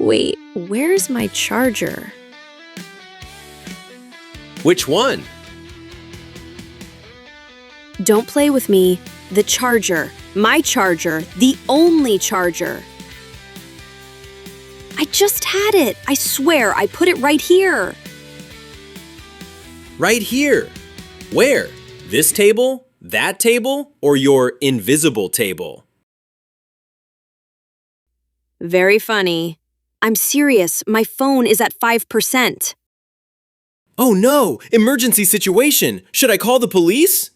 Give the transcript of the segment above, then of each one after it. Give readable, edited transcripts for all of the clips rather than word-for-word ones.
Wait, where's my charger? Which one? Don't play with me. The charger. My charger. The only charger. I just had it. I swear, I put it right here. Right here. Where? This table? That table? Or your invisible table? Very funny. I'm serious. My phone is at 5%. Oh no! Emergency situation! Should I call the police?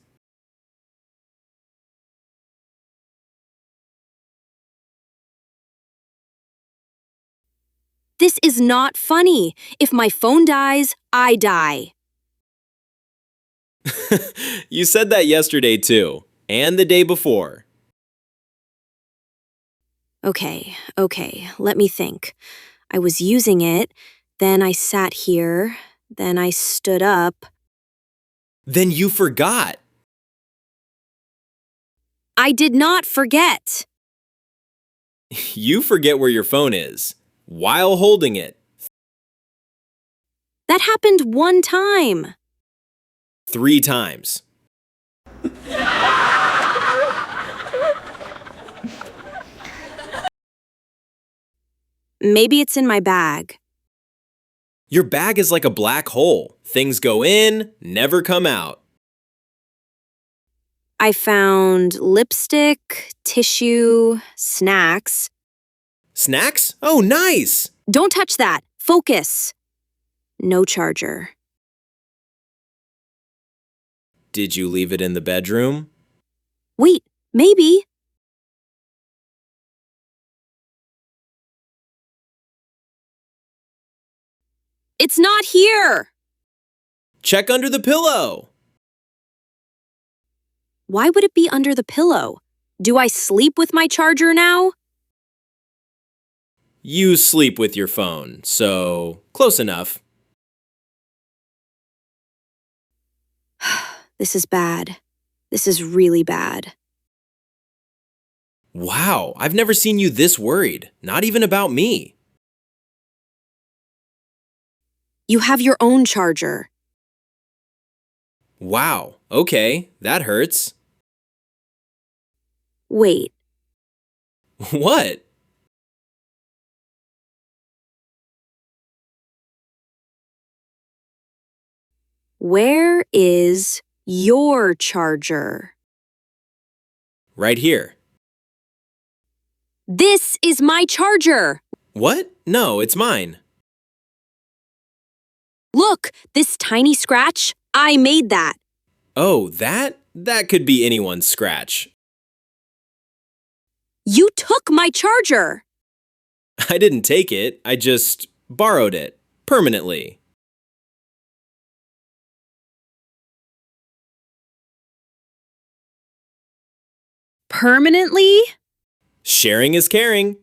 This is not funny. If my phone dies, I die. You said that yesterday too, and the day before. Okay, let me think. I was using it, then I sat here, then I stood up. Then you forgot. I did not forget. You forget where your phone is while holding it. That happened one time. 3 times. Maybe it's in my bag. Your bag is like a black hole. Things go in, never come out. I found lipstick, tissue, snacks. Snacks? Oh, nice! Don't touch that. Focus. No charger. Did you leave it in the bedroom? Wait, maybe. It's not here. Check under the pillow. Why would it be under the pillow? Do I sleep with my charger now? You sleep with your phone, so close enough. This is bad. This is really bad. Wow, I've never seen you this worried, not even about me. You have your own charger. Wow, okay, that hurts. Wait, What? where is your charger? Right here. This is my charger. What? No, it's mine. Look, this tiny scratch, I made that. Oh, that? That could be anyone's scratch. You took my charger. I didn't take it, I just borrowed it, permanently. Permanently? Sharing is caring.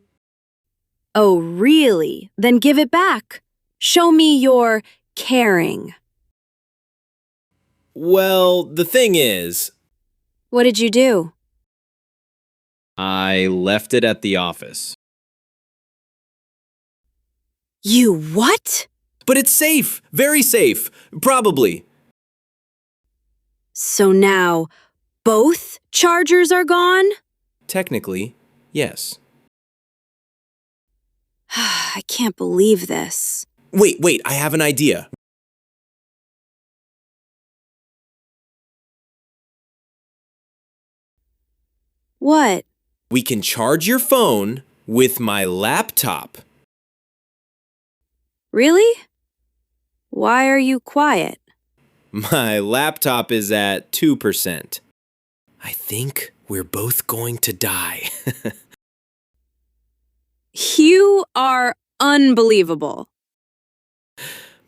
Oh, really? Then give it back. Show me your caring. Well, the thing is, What did you do? I left it at the office. You what? But it's safe, very safe, probably. So now, both chargers are gone? Technically, yes. I can't believe this. Wait, I have an idea. What? We can charge your phone with my laptop. Really? Why are you quiet? My laptop is at 2%. I think we're both going to die. You are unbelievable.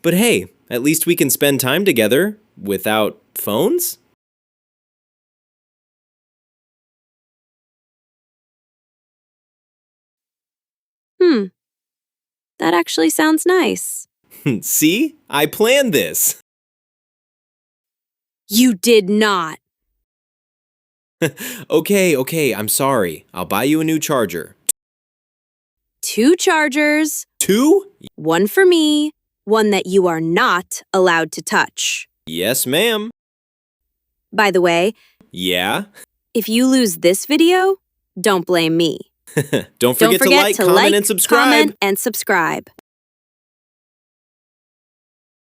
But hey, at least we can spend time together without phones? That actually sounds nice. See? I planned this. You did not. Okay, I'm sorry. I'll buy you a new charger. 2 chargers, 2? one for me, one that you are not allowed to touch. Yes, ma'am. By the way, Yeah? if you lose this video, don't blame me. Don't forget to like, comment, and subscribe. Comment, and subscribe.